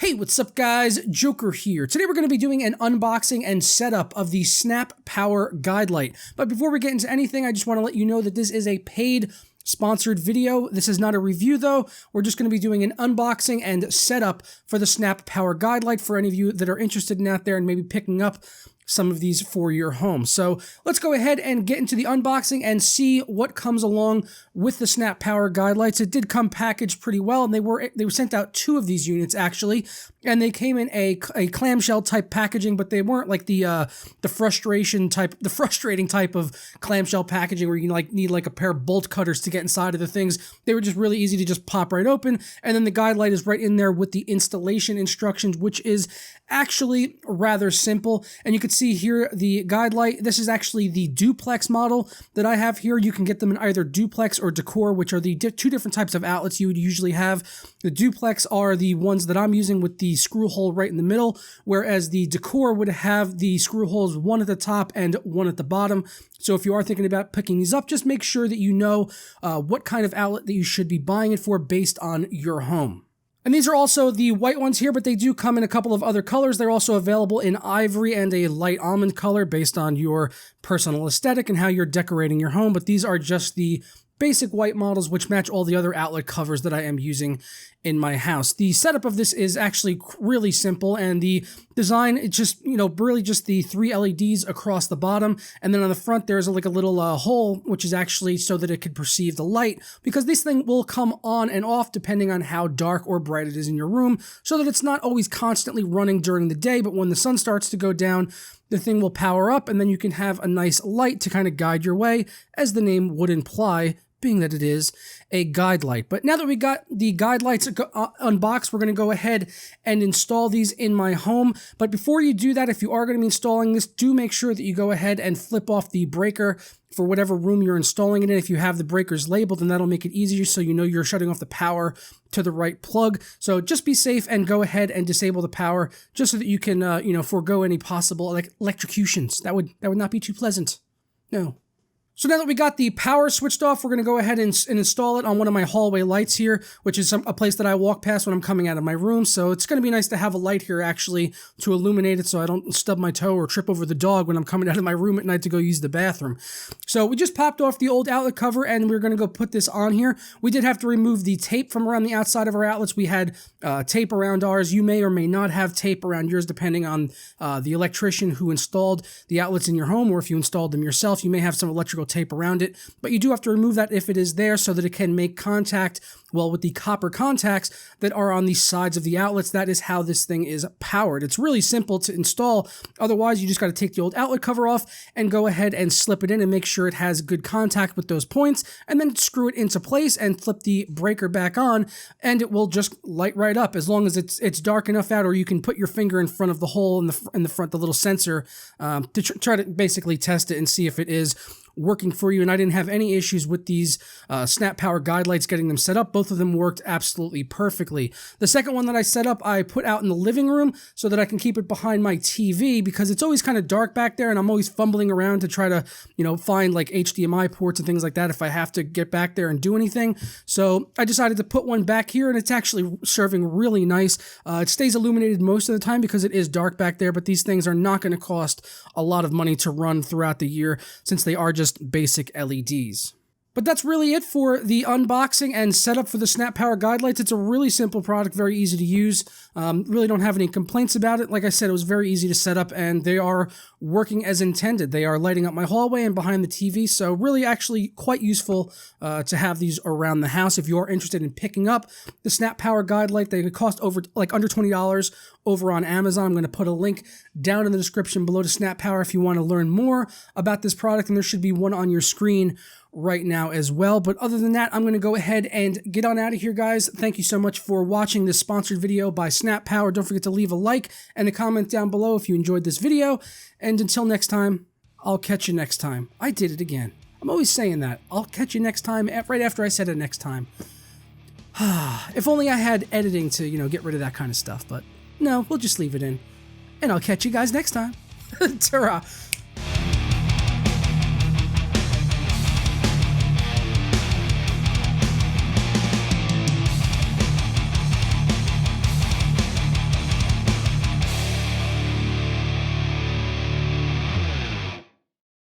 Hey, what's up guys? Joker here. Today we're going to be doing an unboxing and setup of the Snappower Guidelight. But before we get into anything, I just want to let you know that this is a paid sponsored video. This is not a review though. We're just going to be doing an unboxing and setup for the Snappower Guidelight for any of you that are interested in that there and maybe picking up some of these for your home. So let's go ahead and get into the unboxing and see what comes along with the Snappower Guidelights. It did come packaged pretty well, and they were sent out 2 of these units actually, and they came in a clamshell type packaging, but they weren't like the frustrating type of clamshell packaging where you need like a pair of bolt cutters to get inside of the things. They were just really easy to just pop right open, and then the Guidelight is right in there with the installation instructions, which is actually rather simple. And you can see here the Guidelight. This is actually the duplex model that I have here. You can get them in either duplex or decor, which are the 2 different types of outlets you would usually have. The duplex are the ones that I'm using with the screw hole right in the middle, whereas the decor would have the screw holes, one at the top and one at the bottom. So if you are thinking about picking these up, just make sure that you know what kind of outlet that you should be buying it for based on your home. And these are also the white ones here, but they do come in a couple of other colors. They're also available in ivory and a light almond color based on your personal aesthetic and how you're decorating your home. But these are just the basic white models, which match all the other outlet covers that I am using in my house. The setup of this is actually really simple, and the design, it's just, really just the 3 LEDs across the bottom, and then on the front there's like a little hole, which is actually so that it can perceive the light, because this thing will come on and off depending on how dark or bright it is in your room, so that it's not always constantly running during the day, but when the sun starts to go down, the thing will power up, and then you can have a nice light to kind of guide your way, as the name would imply, being that it is a Guidelight. But now that we got the Guidelights unboxed, we're going to go ahead and install these in my home. But before you do that, if you are going to be installing this, do make sure that you go ahead and flip off the breaker for whatever room you're installing it in. If you have the breakers labeled, then that'll make it easier so you know you're shutting off the power to the right plug. So just be safe and go ahead and disable the power just so that you can, forego any possible electrocutions. That would not be too pleasant. No. So now that we got the power switched off, we're going to go ahead and install it on one of my hallway lights here, which is a place that I walk past when I'm coming out of my room. So it's going to be nice to have a light here actually to illuminate it so I don't stub my toe or trip over the dog when I'm coming out of my room at night to go use the bathroom. So we just popped off the old outlet cover and we're going to go put this on here. We did have to remove the tape from around the outside of our outlets. We had tape around ours. You may or may not have tape around yours depending on the electrician who installed the outlets in your home, or if you installed them yourself, you may have some electrical tape around it, but you do have to remove that if it is there so that it can make contact, well, with the copper contacts that are on the sides of the outlets. That is how this thing is powered. It's really simple to install. Otherwise, you just got to take the old outlet cover off and go ahead and slip it in and make sure it has good contact with those points, and then screw it into place and flip the breaker back on, and it will just light right up as long as it's dark enough out, or you can put your finger in front of the hole in the front, the little sensor, to try to basically test it and see if it is working for you. And I didn't have any issues with these Snappower Guidelights getting them set up. Both of them worked absolutely perfectly. The second one that I set up, I put out in the living room so that I can keep it behind my TV, because it's always kind of dark back there and I'm always fumbling around to try to, find like HDMI ports and things like that if I have to get back there and do anything. So I decided to put one back here, and it's actually serving really nice. It stays illuminated most of the time because it is dark back there, but these things are not going to cost a lot of money to run throughout the year since they are just basic LEDs. But that's really it for the unboxing and setup for the Snappower Guidelights. It's a really simple product, very easy to use. Really don't have any complaints about it. Like I said, it was very easy to set up, and they are working as intended. They are lighting up my hallway and behind the TV, so really actually quite useful to have these around the house. If you're interested in picking up the Snappower Guidelight, they cost under $20 over on Amazon. I'm going to put a link down in the description below to Snappower if you want to learn more about this product, and there should be one on your screen right now as well. But other than that, I'm going to go ahead and get on out of here, guys. Thank you so much for watching this sponsored video by Snappower. Don't forget to leave a like and a comment down below if you enjoyed this video. And until next time, I'll catch you next time. I did it again. I'm always saying that. I'll catch you next time, right after I said it next time. If only I had editing to, get rid of that kind of stuff. But no, we'll just leave it in. And I'll catch you guys next time. Ta-ra.